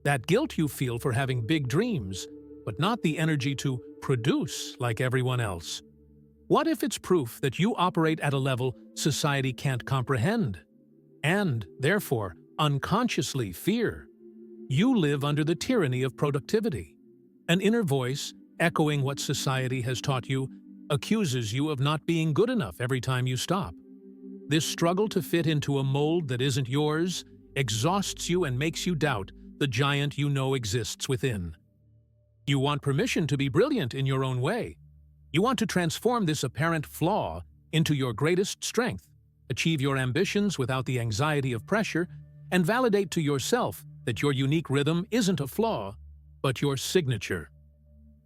That guilt you feel for having big dreams, but not the energy to produce like everyone else. What if it's proof that you operate at a level society can't comprehend? And, therefore, unconsciously fear. You live under the tyranny of productivity. An inner voice, echoing what society has taught you, accuses you of not being good enough every time you stop. This struggle to fit into a mold that isn't yours exhausts you and makes you doubt the giant you know exists within. You want permission to be brilliant in your own way. You want to transform this apparent flaw into your greatest strength, achieve your ambitions without the anxiety of pressure, and validate to yourself that your unique rhythm isn't a flaw, but your signature.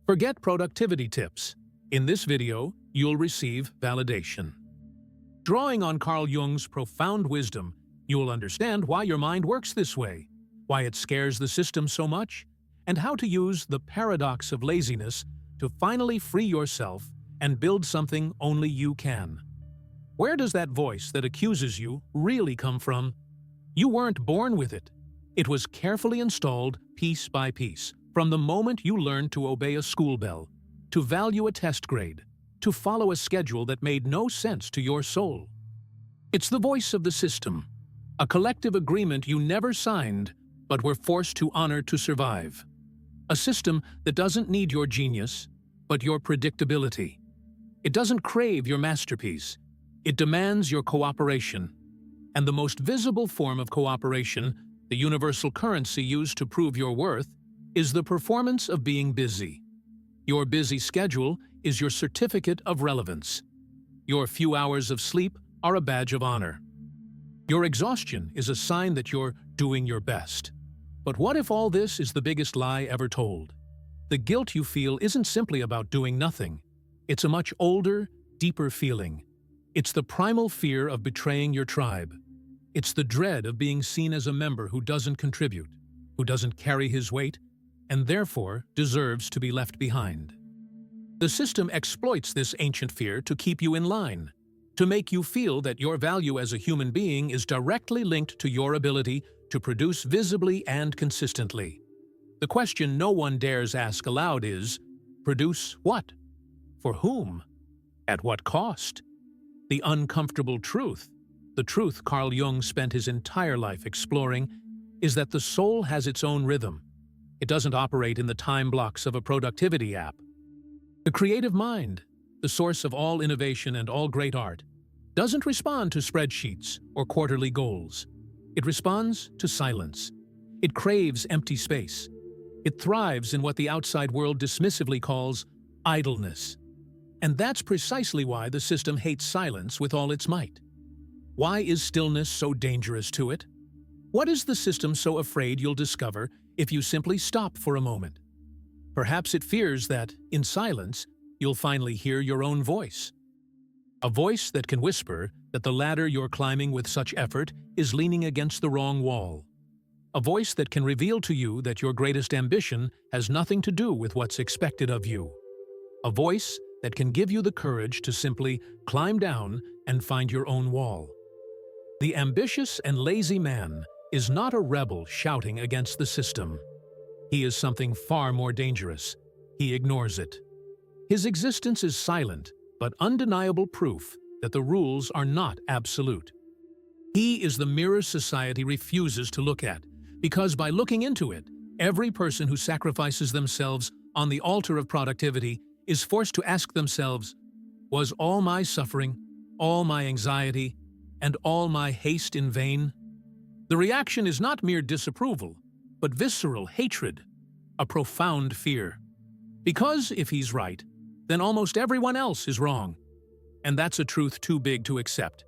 Forget productivity tips. In this video, you'll receive validation. Drawing on Carl Jung's profound wisdom, you'll understand why your mind works this way, why it scares the system so much, and how to use the paradox of laziness to finally free yourself and build something only you can. Where does that voice that accuses you really come from? You weren't born with it. It was carefully installed piece by piece, from the moment you learned to obey a school bell, to value a test grade, to follow a schedule that made no sense to your soul. It's the voice of the system, a collective agreement you never signed but were forced to honor to survive. A system that doesn't need your genius, but your predictability. It doesn't crave your masterpiece. It demands your cooperation. And the most visible form of cooperation, the universal currency used to prove your worth, is the performance of being busy. Your busy schedule is your certificate of relevance. Your few hours of sleep are a badge of honor. Your exhaustion is a sign that you're doing your best. But what if all this is the biggest lie ever told? The guilt you feel isn't simply about doing nothing. It's a much older, deeper feeling. It's the primal fear of betraying your tribe. It's the dread of being seen as a member who doesn't contribute, who doesn't carry his weight, and therefore deserves to be left behind. The system exploits this ancient fear to keep you in line, to make you feel that your value as a human being is directly linked to your ability to produce visibly and consistently. The question no one dares ask aloud is, produce what? For whom? At what cost? The uncomfortable truth, the truth Carl Jung spent his entire life exploring, is that the soul has its own rhythm. It doesn't operate in the time blocks of a productivity app. The creative mind, the source of all innovation and all great art, doesn't respond to spreadsheets or quarterly goals. It responds to silence. It craves empty space. It thrives in what the outside world dismissively calls idleness. And that's precisely why the system hates silence with all its might. Why is stillness so dangerous to it? What is the system so afraid you'll discover if you simply stop for a moment? Perhaps it fears that, in silence, you'll finally hear your own voice. A voice that can whisper that the ladder you're climbing with such effort is leaning against the wrong wall. A voice that can reveal to you that your greatest ambition has nothing to do with what's expected of you. A voice that can give you the courage to simply climb down and find your own wall. The ambitious and lazy man is not a rebel shouting against the system. He is something far more dangerous. He ignores it. His existence is silent, but undeniable proof that the rules are not absolute. He is the mirror society refuses to look at, because by looking into it, every person who sacrifices themselves on the altar of productivity is forced to ask themselves, was all my suffering, all my anxiety, and all my haste in vain? The reaction is not mere disapproval, but visceral hatred, a profound fear. Because if he's right, then almost everyone else is wrong. And that's a truth too big to accept.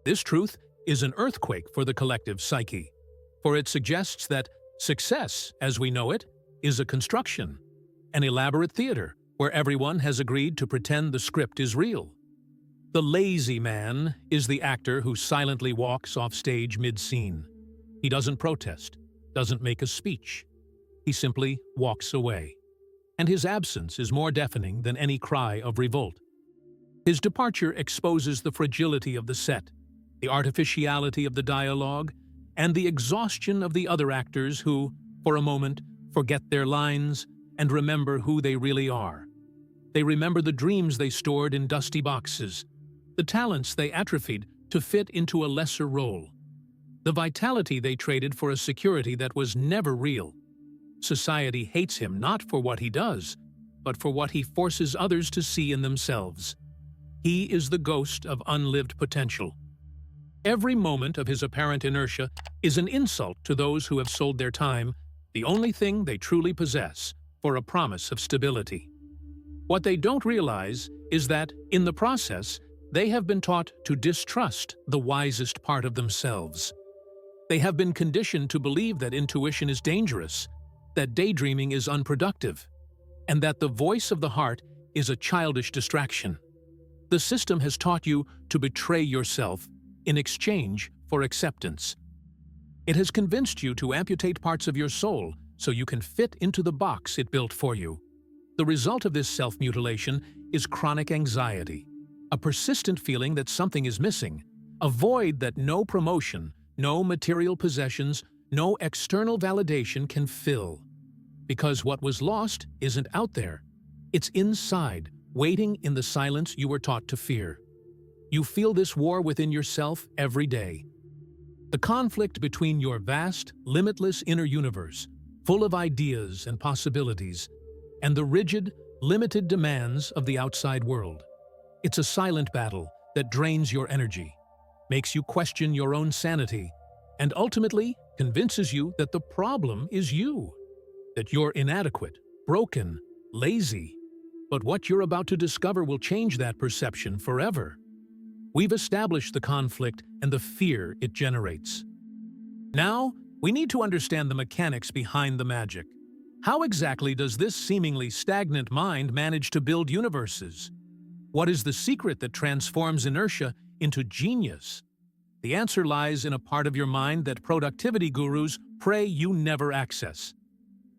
This truth is an earthquake for the collective psyche, for it suggests that success, as we know it, is a construction, an elaborate theater where everyone has agreed to pretend the script is real. The lazy man is the actor who silently walks off stage mid-scene. He doesn't protest, doesn't make a speech. He simply walks away. And his absence is more deafening than any cry of revolt. His departure exposes the fragility of the set, the artificiality of the dialogue, and the exhaustion of the other actors who, for a moment, forget their lines, and remember who they really are. They remember the dreams they stored in dusty boxes, the talents they atrophied to fit into a lesser role, the vitality they traded for a security that was never real. Society hates him not for what he does, but for what he forces others to see in themselves. He is the ghost of unlived potential. Every moment of his apparent inertia is an insult to those who have sold their time, the only thing they truly possess, for a promise of stability. What they don't realize is that, in the process, they have been taught to distrust the wisest part of themselves. They have been conditioned to believe that intuition is dangerous, that daydreaming is unproductive, and that the voice of the heart is a childish distraction. The system has taught you to betray yourself in exchange for acceptance. It has convinced you to amputate parts of your soul so you can fit into the box it built for you. The result of this self-mutilation is chronic anxiety, a persistent feeling that something is missing, a void that no promotion, no material possessions, no external validation can fill. Because what was lost isn't out there. It's inside, waiting in the silence you were taught to fear. You feel this war within yourself every day. The conflict between your vast, limitless inner universe, full of ideas and possibilities, and the rigid, limited demands of the outside world. It's a silent battle that drains your energy, makes you question your own sanity, and ultimately convinces you that the problem is you, that you're inadequate, broken, lazy. But what you're about to discover will change that perception forever. We've established the conflict and the fear it generates. Now, we need to understand the mechanics behind the magic. How exactly does this seemingly stagnant mind manage to build universes? What is the secret that transforms inertia into genius? The answer lies in a part of your mind that productivity gurus pray you never access.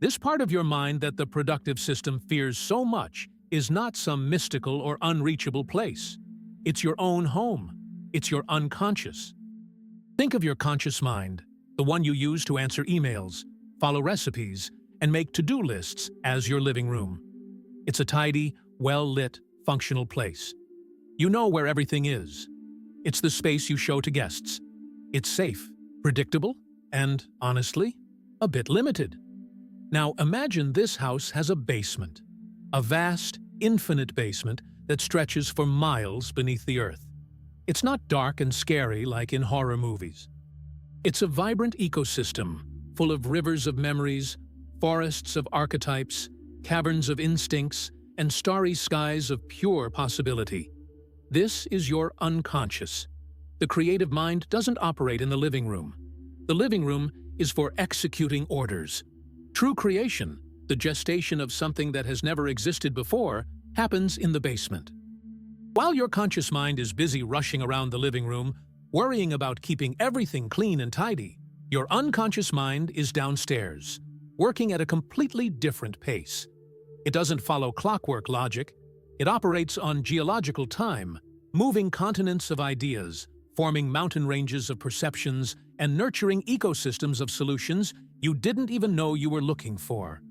This part of your mind that the productive system fears so much is not some mystical or unreachable place. It's your own home. It's your unconscious. Think of your conscious mind, the one you use to answer emails, follow recipes, and make to-do lists as your living room. It's a tidy, well-lit, functional place. You know where everything is. It's the space you show to guests. It's safe, predictable, and, honestly, a bit limited. Now imagine this house has a basement. A vast, infinite basement that stretches for miles beneath the earth. It's not dark and scary like in horror movies. It's a vibrant ecosystem, full of rivers of memories, forests of archetypes, caverns of instincts, and starry skies of pure possibility. This is your unconscious. The creative mind doesn't operate in the living room. The living room is for executing orders. True creation, the gestation of something that has never existed before, happens in the basement. While your conscious mind is busy rushing around the living room, worrying about keeping everything clean and tidy, your unconscious mind is downstairs, working at a completely different pace. It doesn't follow clockwork logic. It operates on geological time, moving continents of ideas, forming mountain ranges of perceptions, and nurturing ecosystems of solutions you didn't even know you were looking for.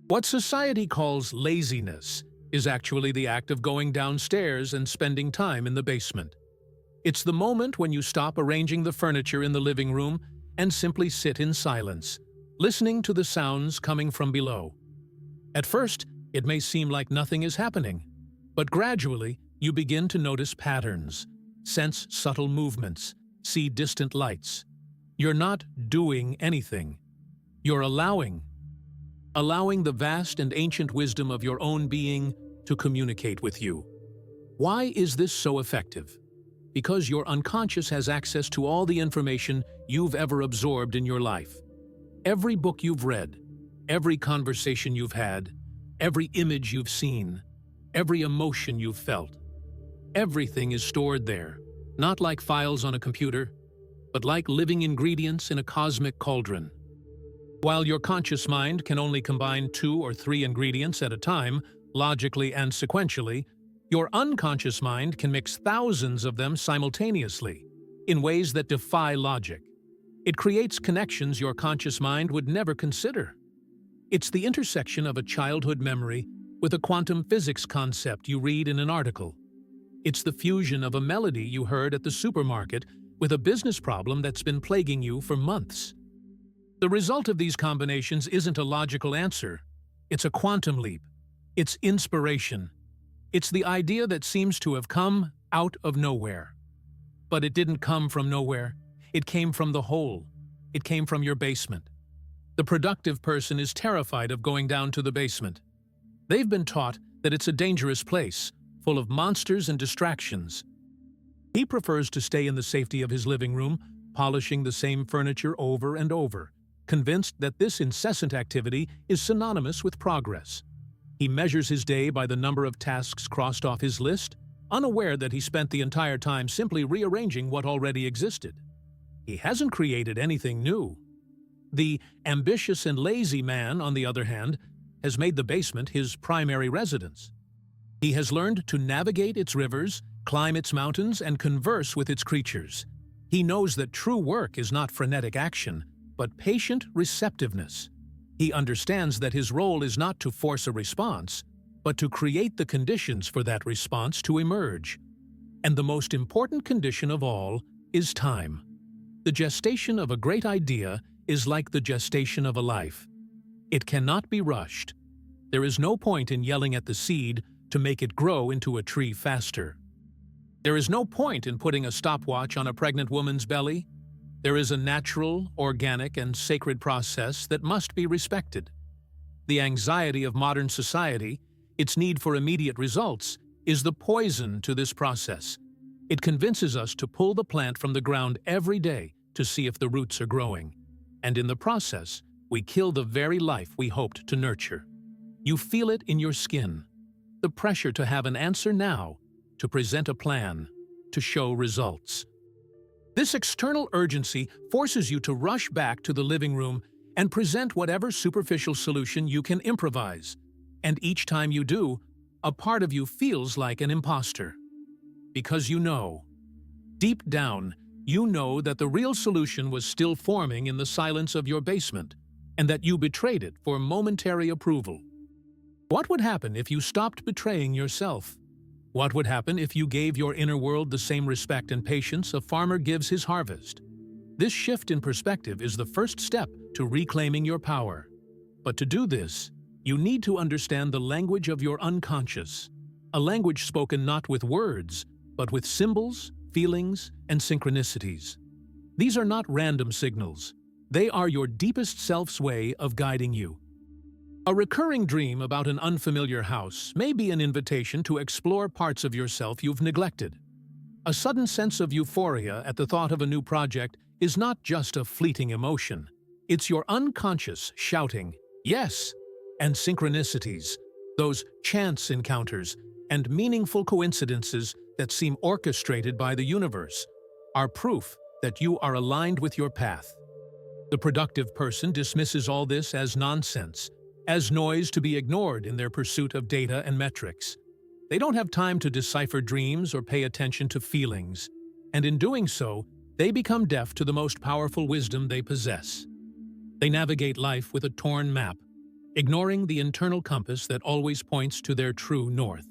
What society calls laziness is actually the act of going downstairs and spending time in the basement. It's the moment when you stop arranging the furniture in the living room and simply sit in silence, listening to the sounds coming from below. At first, it may seem like nothing is happening, but gradually you begin to notice patterns, sense subtle movements, see distant lights. You're not doing anything. You're allowing the vast and ancient wisdom of your own being to communicate with you. Why is this so effective? Because your unconscious has access to all the information you've ever absorbed in your life. Every book you've read, every conversation you've had, every image you've seen, every emotion you've felt. Everything is stored there, not like files on a computer, but like living ingredients in a cosmic cauldron. While your conscious mind can only combine 2 or 3 ingredients at a time, logically and sequentially, your unconscious mind can mix thousands of them simultaneously, in ways that defy logic. It creates connections your conscious mind would never consider. It's the intersection of a childhood memory with a quantum physics concept you read in an article. It's the fusion of a melody you heard at the supermarket with a business problem that's been plaguing you for months. The result of these combinations isn't a logical answer. It's a quantum leap. It's inspiration. It's the idea that seems to have come out of nowhere. But it didn't come from nowhere. It came from the hole. It came from your basement. The productive person is terrified of going down to the basement. They've been taught that it's a dangerous place, full of monsters and distractions. He prefers to stay in the safety of his living room, polishing the same furniture over and over, convinced that this incessant activity is synonymous with progress. He measures his day by the number of tasks crossed off his list, unaware that he spent the entire time simply rearranging what already existed. He hasn't created anything new. The ambitious and lazy man, on the other hand, has made the basement his primary residence. He has learned to navigate its rivers, climb its mountains, and converse with its creatures. He knows that true work is not frenetic action, but patient receptiveness. He understands that his role is not to force a response, but to create the conditions for that response to emerge. And the most important condition of all is time. The gestation of a great idea is like the gestation of a life. It cannot be rushed. There is no point in yelling at the seed to make it grow into a tree faster. There is no point in putting a stopwatch on a pregnant woman's belly. There is a natural, organic, and sacred process that must be respected. The anxiety of modern society, its need for immediate results, is the poison to this process. It convinces us to pull the plant from the ground every day to see if the roots are growing. And in the process, we kill the very life we hoped to nurture. You feel it in your skin. The pressure to have an answer now, to present a plan, to show results. This external urgency forces you to rush back to the living room and present whatever superficial solution you can improvise. And each time you do, a part of you feels like an imposter. Because you know, deep down, you know that the real solution was still forming in the silence of your basement, and that you betrayed it for momentary approval. What would happen if you stopped betraying yourself? What would happen if you gave your inner world the same respect and patience a farmer gives his harvest? This shift in perspective is the first step to reclaiming your power. But to do this, you need to understand the language of your unconscious, a language spoken not with words, but with symbols, feelings, and synchronicities. These are not random signals. They are your deepest self's way of guiding you. A recurring dream about an unfamiliar house may be an invitation to explore parts of yourself you've neglected. A sudden sense of euphoria at the thought of a new project is not just a fleeting emotion. It's your unconscious shouting, "Yes!" And synchronicities, those chance encounters and meaningful coincidences that seem orchestrated by the universe, are proof that you are aligned with your path. The productive person dismisses all this as nonsense, as noise to be ignored in their pursuit of data and metrics. They don't have time to decipher dreams or pay attention to feelings, and in doing so, they become deaf to the most powerful wisdom they possess. They navigate life with a torn map, ignoring the internal compass that always points to their true north.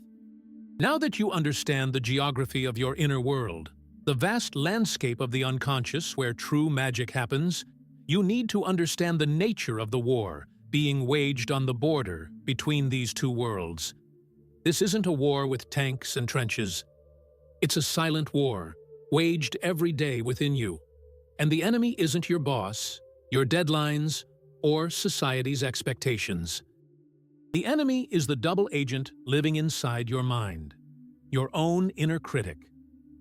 Now that you understand the geography of your inner world, the vast landscape of the unconscious where true magic happens, you need to understand the nature of the war being waged on the border between these two worlds. This isn't a war with tanks and trenches. It's a silent war, waged every day within you. And the enemy isn't your boss, your deadlines, or society's expectations. The enemy is the double agent living inside your mind, your own inner critic,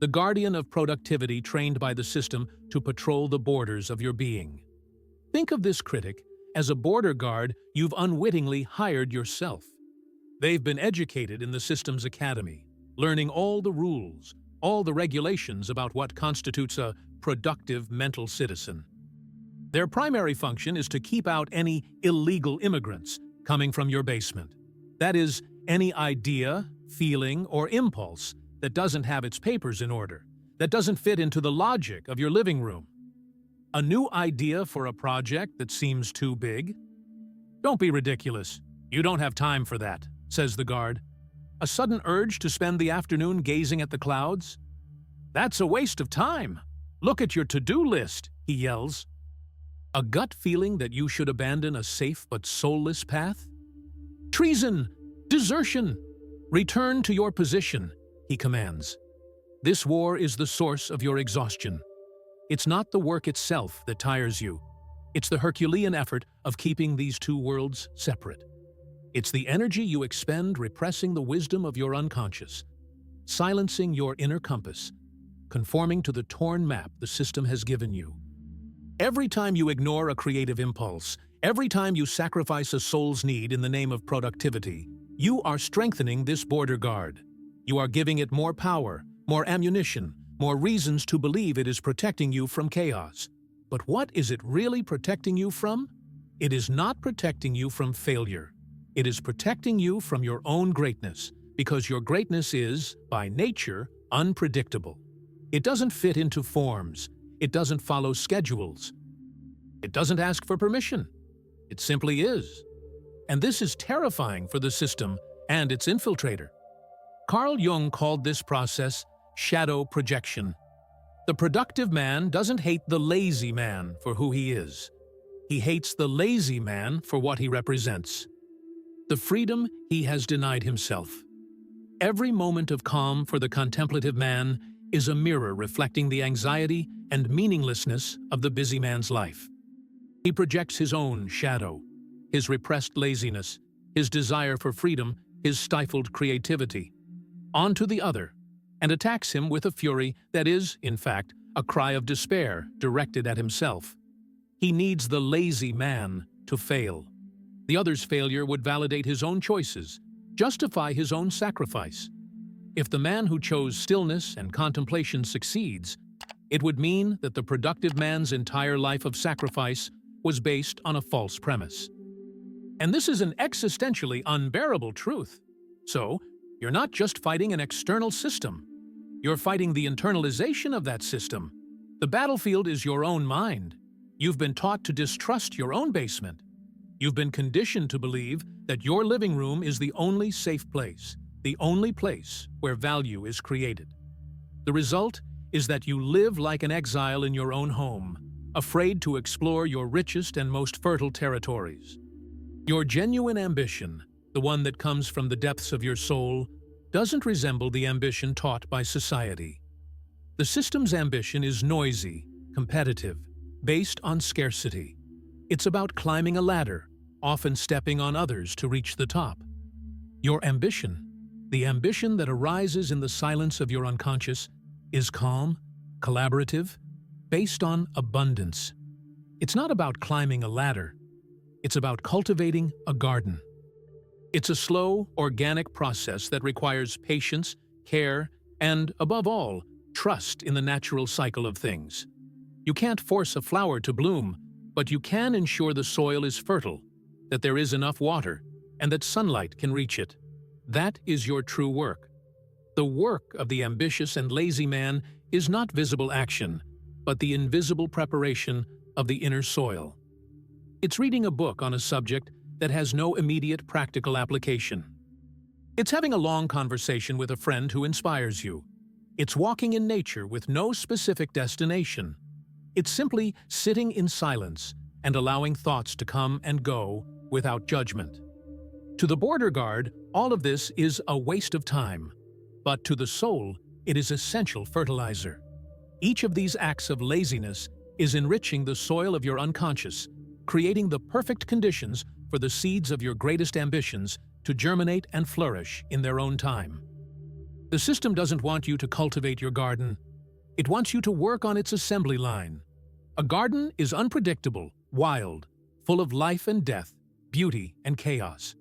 the guardian of productivity trained by the system to patrol the borders of your being. Think of this critic as a border guard you've unwittingly hired yourself. They've been educated in the system's academy, learning all the rules, all the regulations about what constitutes a productive mental citizen. Their primary function is to keep out any illegal immigrants coming from your basement. That is, any idea, feeling, or impulse that doesn't have its papers in order, that doesn't fit into the logic of your living room. A new idea for a project that seems too big? Don't be ridiculous. You don't have time for that, says the guard. A sudden urge to spend the afternoon gazing at the clouds? That's a waste of time. Look at your to-do list, he yells. A gut feeling that you should abandon a safe but soulless path? Treason! Desertion! Return to your position, he commands. This war is the source of your exhaustion. It's not the work itself that tires you. It's the Herculean effort of keeping these two worlds separate. It's the energy you expend repressing the wisdom of your unconscious, silencing your inner compass, conforming to the torn map the system has given you. Every time you ignore a creative impulse, every time you sacrifice a soul's need in the name of productivity, you are strengthening this border guard. You are giving it more power, more ammunition, more reasons to believe it is protecting you from chaos. But what is it really protecting you from? It is not protecting you from failure. It is protecting you from your own greatness, because your greatness is, by nature, unpredictable. It doesn't fit into forms. It doesn't follow schedules. It doesn't ask for permission. It simply is. And this is terrifying for the system and its infiltrator. Carl Jung called this process shadow projection. The productive man doesn't hate the lazy man for who he is. He hates the lazy man for what he represents. The freedom he has denied himself. Every moment of calm for the contemplative man is a mirror reflecting the anxiety and meaninglessness of the busy man's life. He projects his own shadow, his repressed laziness, his desire for freedom, his stifled creativity, onto the other, and attacks him with a fury that is, in fact, a cry of despair directed at himself. He needs the lazy man to fail. The other's failure would validate his own choices, justify his own sacrifice. If the man who chose stillness and contemplation succeeds, it would mean that the productive man's entire life of sacrifice was based on a false premise. And this is an existentially unbearable truth. So, you're not just fighting an external system. You're fighting the internalization of that system. The battlefield is your own mind. You've been taught to distrust your own basement. You've been conditioned to believe that your living room is the only safe place, the only place where value is created. The result is that you live like an exile in your own home, afraid to explore your richest and most fertile territories. Your genuine ambition, the one that comes from the depths of your soul, doesn't resemble the ambition taught by society. The system's ambition is noisy, competitive, based on scarcity. It's about climbing a ladder, often stepping on others to reach the top. Your ambition, the ambition that arises in the silence of your unconscious, is calm, collaborative, based on abundance. It's not about climbing a ladder. It's about cultivating a garden. It's a slow, organic process that requires patience, care, and, above all, trust in the natural cycle of things. You can't force a flower to bloom, but you can ensure the soil is fertile, that there is enough water, and that sunlight can reach it. That is your true work. The work of the ambitious and lazy man is not visible action, but the invisible preparation of the inner soil. It's reading a book on a subject that has no immediate practical application. It's having a long conversation with a friend who inspires you. It's walking in nature with no specific destination. It's simply sitting in silence and allowing thoughts to come and go without judgment. To the border guard, all of this is a waste of time, but to the soul, it is essential fertilizer. Each of these acts of laziness is enriching the soil of your unconscious, creating the perfect conditions for the seeds of your greatest ambitions to germinate and flourish in their own time. The system doesn't want you to cultivate your garden. It wants you to work on its assembly line. A garden is unpredictable, wild, full of life and death, beauty and chaos.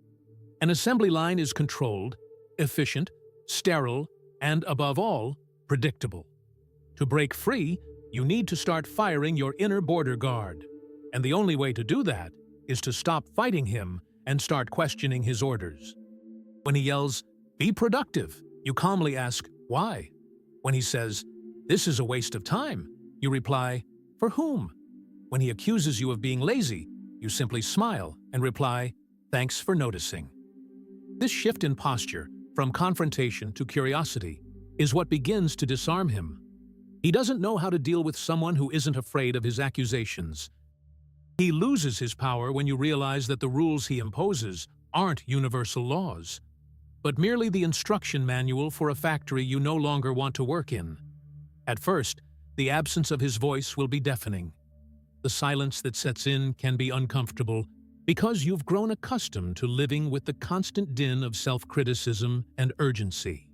An assembly line is controlled, efficient, sterile, and, above all, predictable. To break free, you need to start firing your inner border guard. And the only way to do that is to stop fighting him and start questioning his orders. When he yells, "Be productive," you calmly ask, "Why?" When he says, "This is a waste of time," you reply, "For whom?" When he accuses you of being lazy, you simply smile and reply, "Thanks for noticing." This shift in posture, from confrontation to curiosity, is what begins to disarm him. He doesn't know how to deal with someone who isn't afraid of his accusations. He loses his power when you realize that the rules he imposes aren't universal laws, but merely the instruction manual for a factory you no longer want to work in. At first, the absence of his voice will be deafening. The silence that sets in can be uncomfortable because you've grown accustomed to living with the constant din of self-criticism and urgency.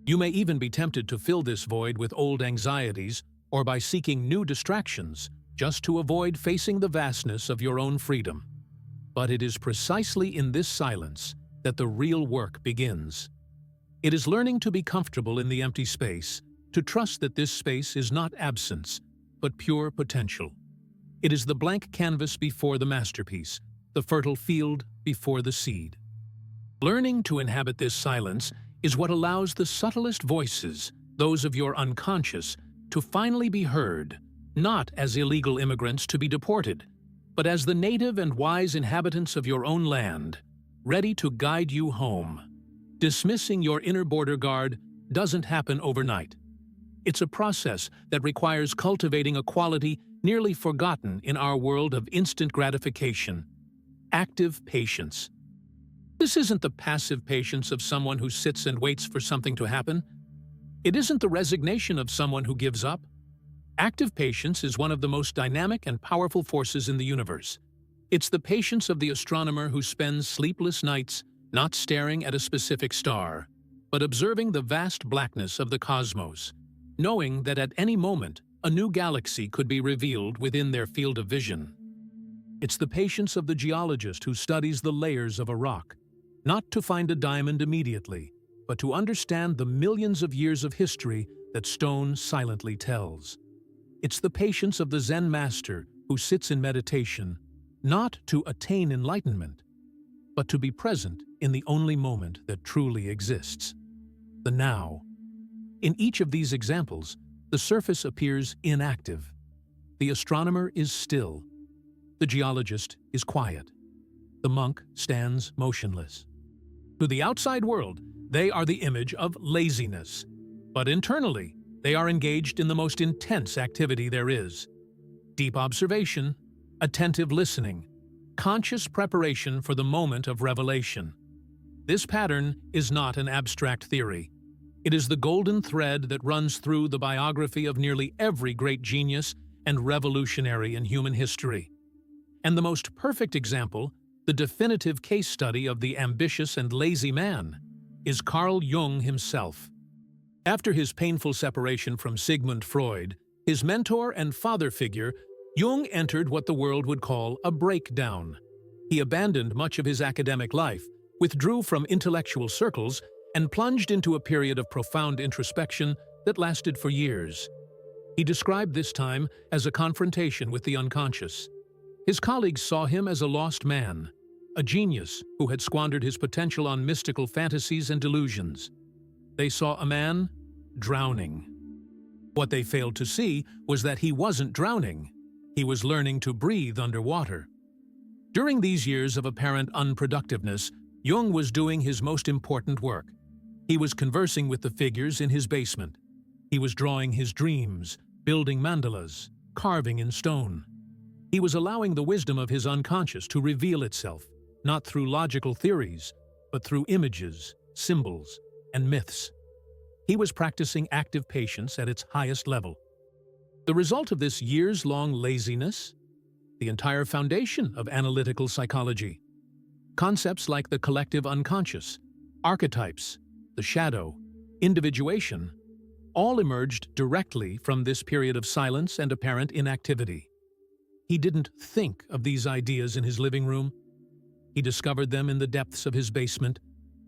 You may even be tempted to fill this void with old anxieties or by seeking new distractions just to avoid facing the vastness of your own freedom. But it is precisely in this silence that the real work begins. It is learning to be comfortable in the empty space, to trust that this space is not absence, but pure potential. It is the blank canvas before the masterpiece, the fertile field before the seed. Learning to inhabit this silence is what allows the subtlest voices, those of your unconscious, to finally be heard, not as illegal immigrants to be deported, but as the native and wise inhabitants of your own land, ready to guide you home. Dismissing your inner border guard doesn't happen overnight. It's a process that requires cultivating a quality nearly forgotten in our world of instant gratification: active patience. This isn't the passive patience of someone who sits and waits for something to happen. It isn't the resignation of someone who gives up. Active patience is one of the most dynamic and powerful forces in the universe. It's the patience of the astronomer who spends sleepless nights not staring at a specific star, but observing the vast blackness of the cosmos, knowing that at any moment a new galaxy could be revealed within their field of vision. It's the patience of the geologist who studies the layers of a rock, not to find a diamond immediately, but to understand the millions of years of history that stone silently tells. It's the patience of the Zen master who sits in meditation, not to attain enlightenment, but to be present in the only moment that truly exists, the now. In each of these examples, the surface appears inactive. The astronomer is still. The geologist is quiet. The monk stands motionless. To the outside world, they are the image of laziness, but internally, they are engaged in the most intense activity there is: deep observation, attentive listening, conscious preparation for the moment of revelation. This pattern is not an abstract theory. It is the golden thread that runs through the biography of nearly every great genius and revolutionary in human history. And the most perfect example, the definitive case study of the ambitious and lazy man, is Carl Jung himself. After his painful separation from Sigmund Freud, his mentor and father figure, Jung entered what the world would call a breakdown. He abandoned much of his academic life, withdrew from intellectual circles, and plunged into a period of profound introspection that lasted for years. He described this time as a confrontation with the unconscious. His colleagues saw him as a lost man, a genius who had squandered his potential on mystical fantasies and delusions. They saw a man drowning. What they failed to see was that he wasn't drowning. He was learning to breathe underwater. During these years of apparent unproductiveness, Jung was doing his most important work. He was conversing with the figures in his basement. He was drawing his dreams, building mandalas, carving in stone. He was allowing the wisdom of his unconscious to reveal itself, not through logical theories, but through images, symbols, and myths. He was practicing active patience at its highest level. The result of this years-long laziness? The entire foundation of analytical psychology. Concepts like the collective unconscious, archetypes, the shadow, individuation, all emerged directly from this period of silence and apparent inactivity. He didn't think of these ideas in his living room. He discovered them in the depths of his basement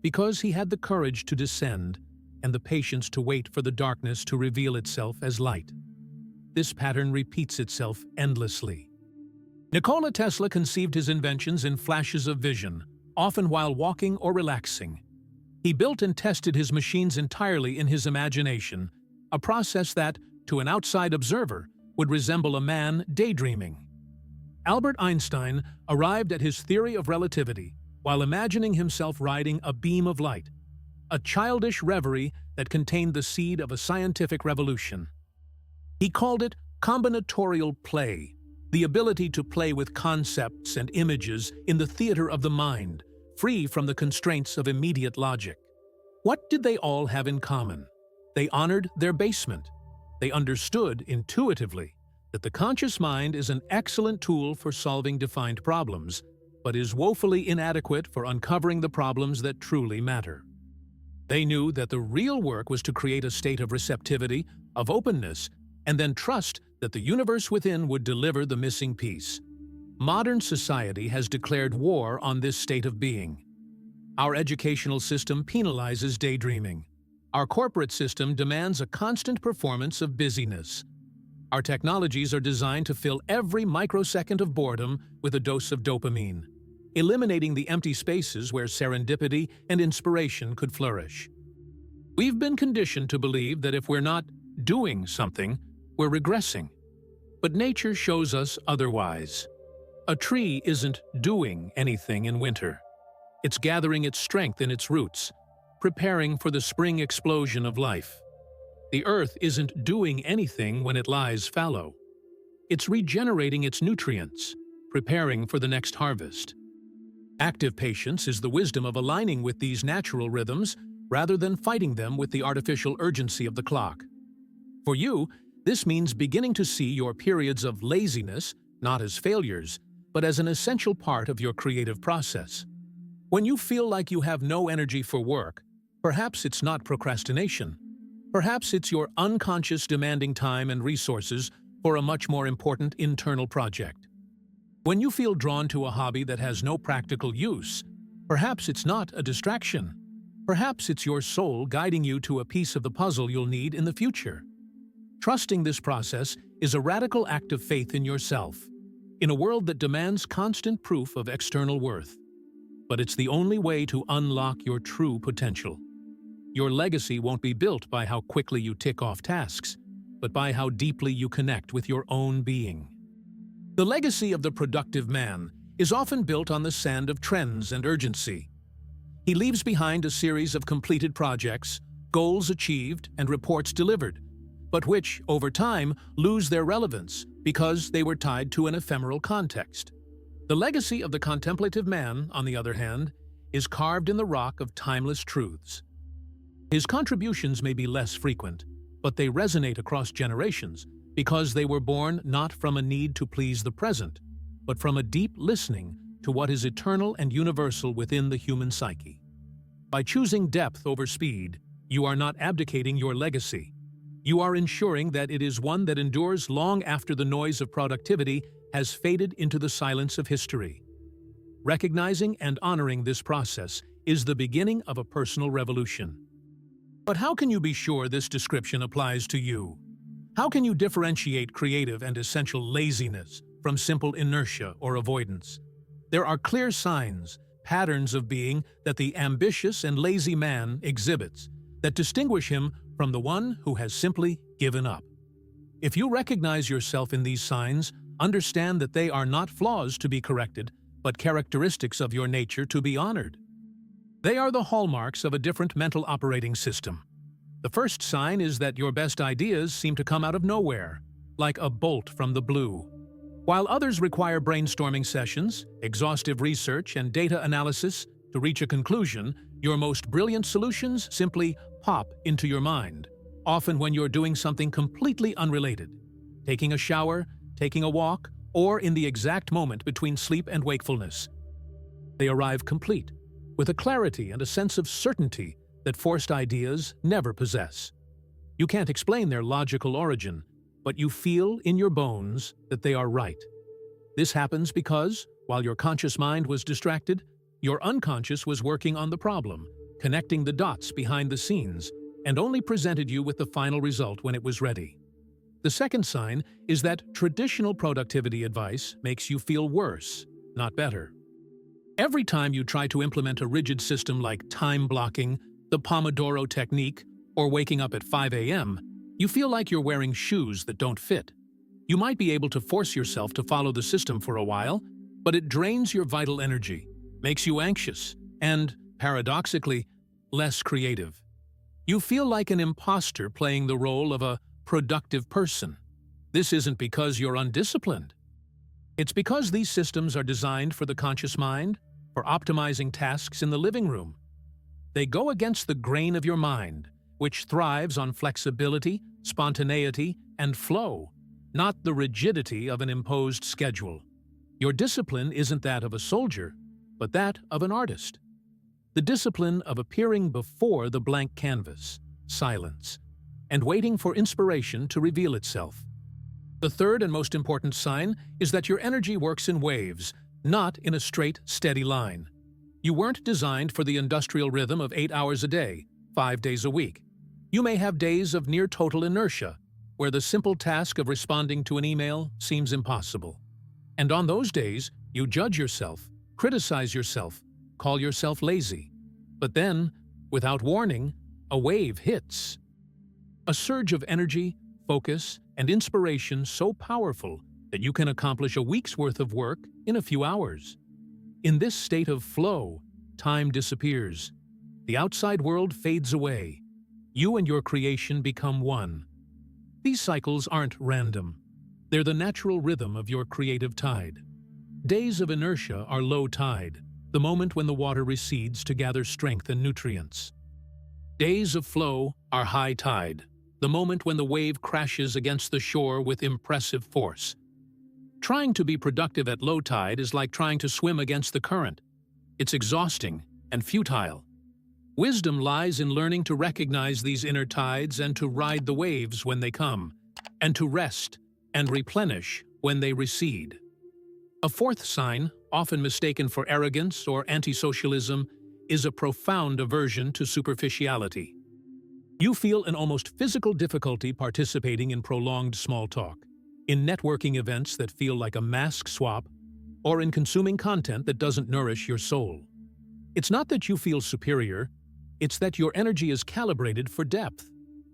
because he had the courage to descend and the patience to wait for the darkness to reveal itself as light. This pattern repeats itself endlessly. Nikola Tesla conceived his inventions in flashes of vision, often while walking or relaxing. He built and tested his machines entirely in his imagination, a process that, to an outside observer, would resemble a man daydreaming. Albert Einstein arrived at his theory of relativity while imagining himself riding a beam of light, a childish reverie that contained the seed of a scientific revolution. He called it combinatorial play, the ability to play with concepts and images in the theater of the mind, free from the constraints of immediate logic. What did they all have in common? They honored their basement. They understood intuitively that the conscious mind is an excellent tool for solving defined problems, but is woefully inadequate for uncovering the problems that truly matter. They knew that the real work was to create a state of receptivity, of openness, and then trust that the universe within would deliver the missing piece. Modern society has declared war on this state of being. Our educational system penalizes daydreaming. Our corporate system demands a constant performance of busyness. Our technologies are designed to fill every microsecond of boredom with a dose of dopamine, eliminating the empty spaces where serendipity and inspiration could flourish. We've been conditioned to believe that if we're not doing something, we're regressing. But nature shows us otherwise. A tree isn't doing anything in winter. It's gathering its strength in its roots, preparing for the spring explosion of life. The earth isn't doing anything when it lies fallow. It's regenerating its nutrients, preparing for the next harvest. Active patience is the wisdom of aligning with these natural rhythms rather than fighting them with the artificial urgency of the clock. For you, this means beginning to see your periods of laziness not as failures, but as an essential part of your creative process. When you feel like you have no energy for work, perhaps it's not procrastination. Perhaps it's your unconscious demanding time and resources for a much more important internal project. When you feel drawn to a hobby that has no practical use, perhaps it's not a distraction. Perhaps it's your soul guiding you to a piece of the puzzle you'll need in the future. Trusting this process is a radical act of faith in yourself, in a world that demands constant proof of external worth. But it's the only way to unlock your true potential. Your legacy won't be built by how quickly you tick off tasks, but by how deeply you connect with your own being. The legacy of the productive man is often built on the sand of trends and urgency. He leaves behind a series of completed projects, goals achieved, and reports delivered, but which, over time, lose their relevance because they were tied to an ephemeral context. The legacy of the contemplative man, on the other hand, is carved in the rock of timeless truths. His contributions may be less frequent, but they resonate across generations because they were born not from a need to please the present, but from a deep listening to what is eternal and universal within the human psyche. By choosing depth over speed, you are not abdicating your legacy. You are ensuring that it is one that endures long after the noise of productivity has faded into the silence of history. Recognizing and honoring this process is the beginning of a personal revolution. But how can you be sure this description applies to you? How can you differentiate creative and essential laziness from simple inertia or avoidance? There are clear signs, patterns of being that the ambitious and lazy man exhibits that distinguish him from the one who has simply given up. If you recognize yourself in these signs, understand that they are not flaws to be corrected, but characteristics of your nature to be honored. They are the hallmarks of a different mental operating system. The first sign is that your best ideas seem to come out of nowhere, like a bolt from the blue. While others require brainstorming sessions, exhaustive research, and data analysis to reach a conclusion, your most brilliant solutions simply pop into your mind, often when you're doing something completely unrelated, taking a shower, taking a walk, or in the exact moment between sleep and wakefulness. They arrive complete, with a clarity and a sense of certainty that forced ideas never possess. You can't explain their logical origin, but you feel in your bones that they are right. This happens because, while your conscious mind was distracted, your unconscious was working on the problem, connecting the dots behind the scenes, and only presented you with the final result when it was ready. The second sign is that traditional productivity advice makes you feel worse, not better. Every time you try to implement a rigid system like time blocking, the Pomodoro technique, or waking up at 5 a.m., you feel like you're wearing shoes that don't fit. You might be able to force yourself to follow the system for a while, but it drains your vital energy, makes you anxious, and, paradoxically, less creative. You feel like an imposter playing the role of a productive person. This isn't because you're undisciplined. It's because these systems are designed for the conscious mind, for optimizing tasks in the living room. They go against the grain of your mind, which thrives on flexibility, spontaneity, and flow, not the rigidity of an imposed schedule. Your discipline isn't that of a soldier, but that of an artist. The discipline of appearing before the blank canvas, silence, and waiting for inspiration to reveal itself. The third and most important sign is that your energy works in waves, not in a straight, steady line. You weren't designed for the industrial rhythm of 8 hours a day, 5 days a week. You may have days of near-total inertia, where the simple task of responding to an email seems impossible. And on those days, you judge yourself, criticize yourself, call yourself lazy. But then, without warning, a wave hits. A surge of energy, focus, and inspiration so powerful that you can accomplish a week's worth of work in a few hours. In this state of flow, time disappears. The outside world fades away. You and your creation become one. These cycles aren't random. They're the natural rhythm of your creative tide. Days of inertia are low tide, the moment when the water recedes to gather strength and nutrients. Days of flow are high tide, the moment when the wave crashes against the shore with impressive force. Trying to be productive at low tide is like trying to swim against the current. It's exhausting and futile. Wisdom lies in learning to recognize these inner tides and to ride the waves when they come, and to rest and replenish when they recede. A fourth sign, often mistaken for arrogance or antisocialism, is a profound aversion to superficiality. You feel an almost physical difficulty participating in prolonged small talk, in networking events that feel like a mask swap, or in consuming content that doesn't nourish your soul. It's not that you feel superior, it's that your energy is calibrated for depth.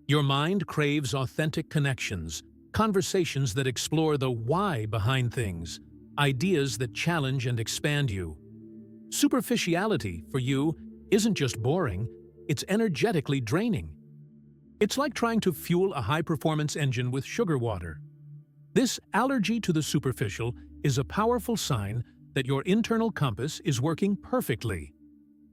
Your mind craves authentic connections, conversations that explore the why behind things, ideas that challenge and expand you. Superficiality, for you, isn't just boring, it's energetically draining. It's like trying to fuel a high-performance engine with sugar water. This allergy to the superficial is a powerful sign that your internal compass is working perfectly.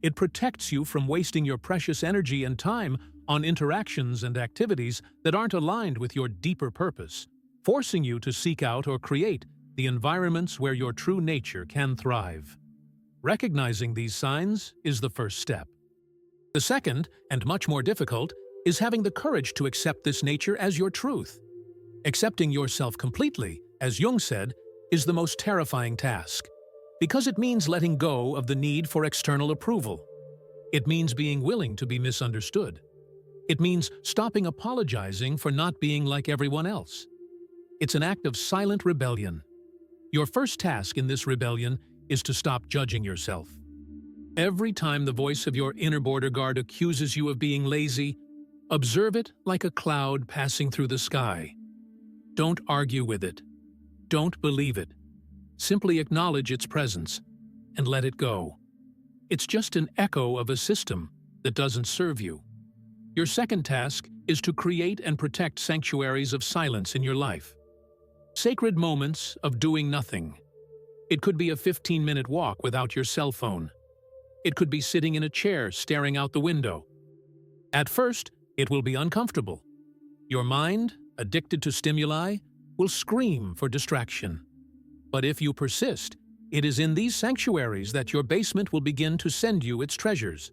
It protects you from wasting your precious energy and time on interactions and activities that aren't aligned with your deeper purpose, forcing you to seek out or create the environments where your true nature can thrive. Recognizing these signs is the first step. The second, and much more difficult, is having the courage to accept this nature as your truth. Accepting yourself completely, as Jung said, is the most terrifying task, because it means letting go of the need for external approval. It means being willing to be misunderstood. It means stopping apologizing for not being like everyone else. It's an act of silent rebellion. Your first task in this rebellion is to stop judging yourself. Every time the voice of your inner border guard accuses you of being lazy, observe it like a cloud passing through the sky. Don't argue with it. Don't believe it. Simply acknowledge its presence and let it go. It's just an echo of a system that doesn't serve you. Your second task is to create and protect sanctuaries of silence in your life. Sacred moments of doing nothing. It could be a 15-minute walk without your cell phone. It could be sitting in a chair staring out the window. At first, it will be uncomfortable. Your mind, addicted to stimuli, will scream for distraction. But if you persist, it is in these sanctuaries that your basement will begin to send you its treasures.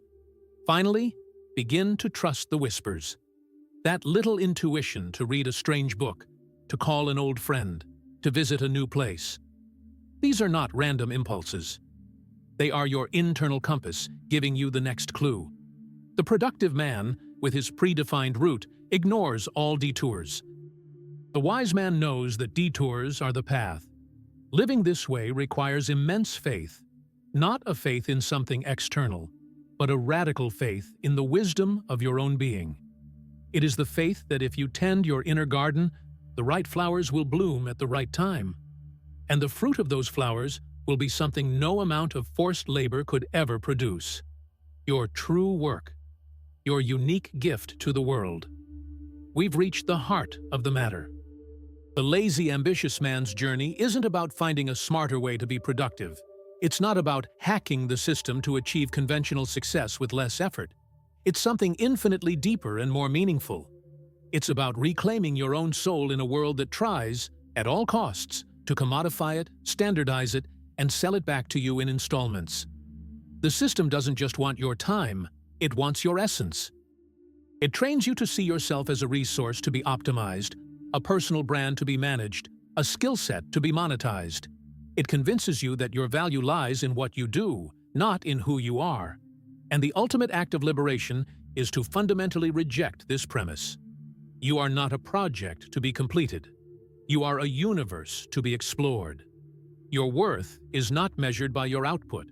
Finally, begin to trust the whispers. That little intuition to read a strange book, to call an old friend, to visit a new place. These are not random impulses. They are your internal compass giving you the next clue. The productive man, with his predefined route, ignores all detours. The wise man knows that detours are the path. Living this way requires immense faith, not a faith in something external, but a radical faith in the wisdom of your own being. It is the faith that if you tend your inner garden, the right flowers will bloom at the right time. And the fruit of those flowers will be something no amount of forced labor could ever produce. Your true work. Your unique gift to the world. We've reached the heart of the matter. The lazy, ambitious man's journey isn't about finding a smarter way to be productive. It's not about hacking the system to achieve conventional success with less effort. It's something infinitely deeper and more meaningful. It's about reclaiming your own soul in a world that tries, at all costs, to commodify it, standardize it, and sell it back to you in installments. The system doesn't just want your time, it wants your essence. It trains you to see yourself as a resource to be optimized, a personal brand to be managed, a skill set to be monetized. It convinces you that your value lies in what you do, not in who you are. And the ultimate act of liberation is to fundamentally reject this premise. You are not a project to be completed. You are a universe to be explored. Your worth is not measured by your output,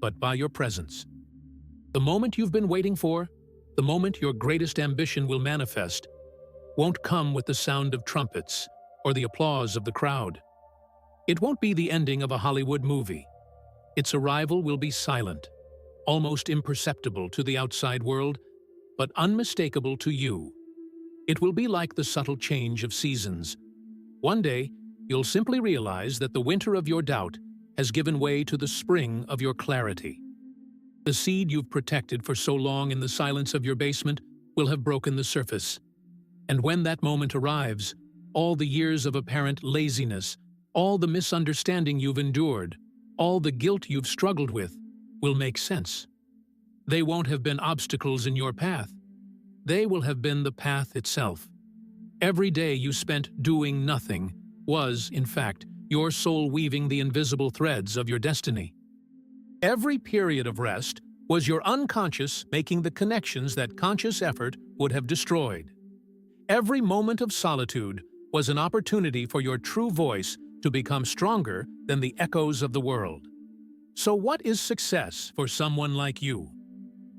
but by your presence. The moment you've been waiting for, the moment your greatest ambition will manifest, won't come with the sound of trumpets or the applause of the crowd. It won't be the ending of a Hollywood movie. Its arrival will be silent, almost imperceptible to the outside world, but unmistakable to you. It will be like the subtle change of seasons. One day, you'll simply realize that the winter of your doubt has given way to the spring of your clarity. The seed you've protected for so long in the silence of your basement will have broken the surface. And when that moment arrives, all the years of apparent laziness, all the misunderstanding you've endured, all the guilt you've struggled with, will make sense. They won't have been obstacles in your path. They will have been the path itself. Every day you spent doing nothing was, in fact, your soul weaving the invisible threads of your destiny. Every period of rest was your unconscious making the connections that conscious effort would have destroyed. Every moment of solitude was an opportunity for your true voice to become stronger than the echoes of the world. So what is success for someone like you?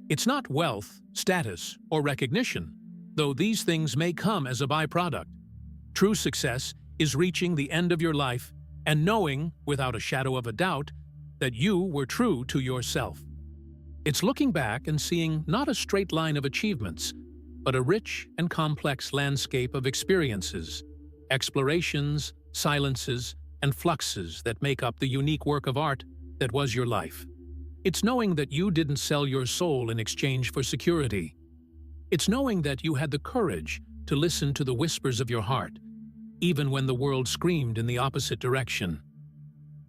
It's not wealth, status, or recognition, though these things may come as a byproduct. True success is reaching the end of your life and knowing, without a shadow of a doubt, that you were true to yourself. It's looking back and seeing not a straight line of achievements, but a rich and complex landscape of experiences, explorations, silences, and fluxes that make up the unique work of art that was your life. It's knowing that you didn't sell your soul in exchange for security. It's knowing that you had the courage to listen to the whispers of your heart, even when the world screamed in the opposite direction.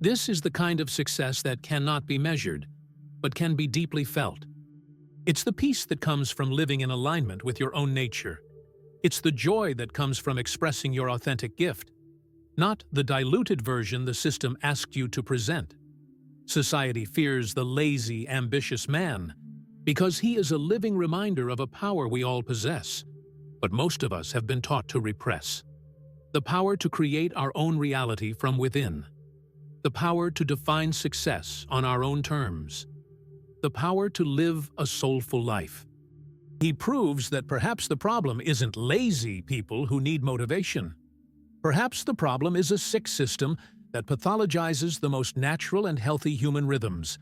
This is the kind of success that cannot be measured, but can be deeply felt. It's the peace that comes from living in alignment with your own nature. It's the joy that comes from expressing your authentic gift, not the diluted version the system asked you to present. Society fears the lazy, ambitious man because he is a living reminder of a power we all possess, but most of us have been taught to repress. The power to create our own reality from within. The power to define success on our own terms. The power to live a soulful life. He proves that perhaps the problem isn't lazy people who need motivation. Perhaps the problem is a sick system that pathologizes the most natural and healthy human rhythms,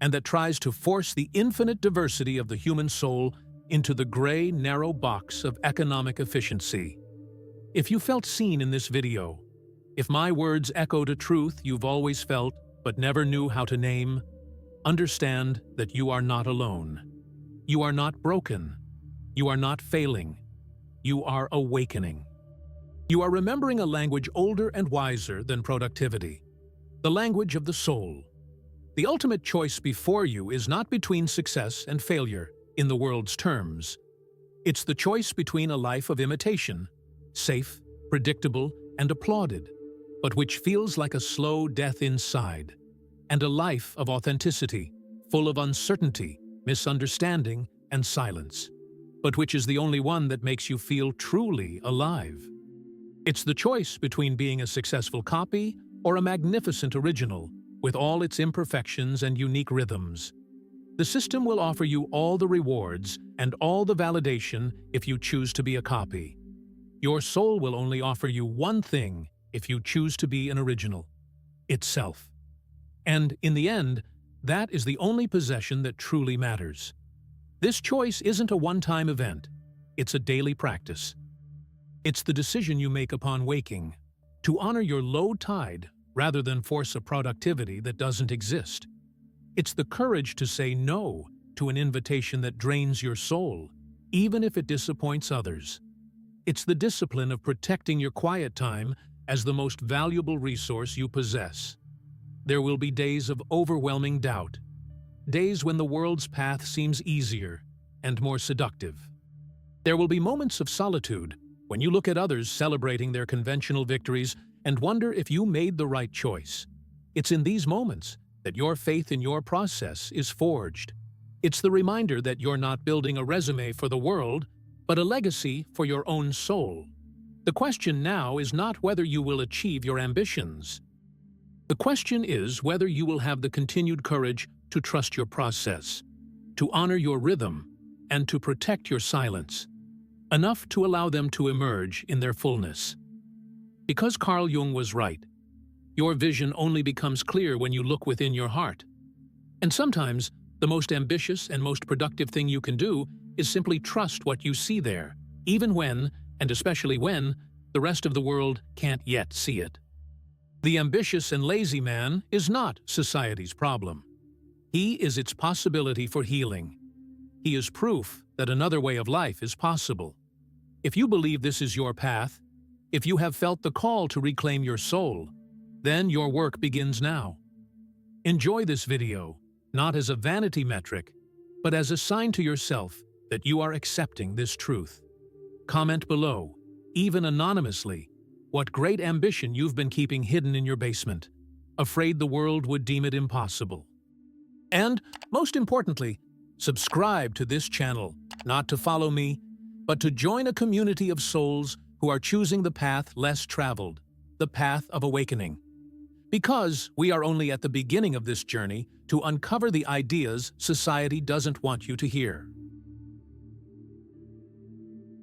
and that tries to force the infinite diversity of the human soul into the gray, narrow box of economic efficiency. If you felt seen in this video, if my words echoed a truth you've always felt but never knew how to name, understand that you are not alone. You are not broken. You are not failing. You are awakening. You are remembering a language older and wiser than productivity, the language of the soul. The ultimate choice before you is not between success and failure, in the world's terms. It's the choice between a life of imitation, safe, predictable, and applauded, but which feels like a slow death inside, and a life of authenticity, full of uncertainty, misunderstanding, and silence, but which is the only one that makes you feel truly alive. It's the choice between being a successful copy or a magnificent original, with all its imperfections and unique rhythms. The system will offer you all the rewards and all the validation if you choose to be a copy. Your soul will only offer you one thing if you choose to be an original: itself. And in the end, that is the only possession that truly matters. This choice isn't a one-time event. It's a daily practice. It's the decision you make upon waking, to honor your low tide rather than force a productivity that doesn't exist. It's the courage to say no to an invitation that drains your soul, even if it disappoints others. It's the discipline of protecting your quiet time as the most valuable resource you possess. There will be days of overwhelming doubt, days when the world's path seems easier and more seductive. There will be moments of solitude when you look at others celebrating their conventional victories and wonder if you made the right choice. It's in these moments that your faith in your process is forged. It's the reminder that you're not building a resume for the world, but a legacy for your own soul. The question now is not whether you will achieve your ambitions. The question is whether you will have the continued courage to trust your process, to honor your rhythm, and to protect your silence, enough to allow them to emerge in their fullness. Because Carl Jung was right, your vision only becomes clear when you look within your heart. And sometimes, the most ambitious and most productive thing you can do is simply trust what you see there, even when, and especially when, the rest of the world can't yet see it. The ambitious and lazy man is not society's problem. He is its possibility for healing. He is proof that another way of life is possible. If you believe this is your path, if you have felt the call to reclaim your soul, then your work begins now. Enjoy this video, not as a vanity metric, but as a sign to yourself that you are accepting this truth. Comment below, even anonymously, what great ambition you've been keeping hidden in your basement, afraid the world would deem it impossible. And, most importantly, subscribe to this channel, not to follow me, but to join a community of souls who are choosing the path less traveled, the path of awakening. Because we are only at the beginning of this journey to uncover the ideas society doesn't want you to hear.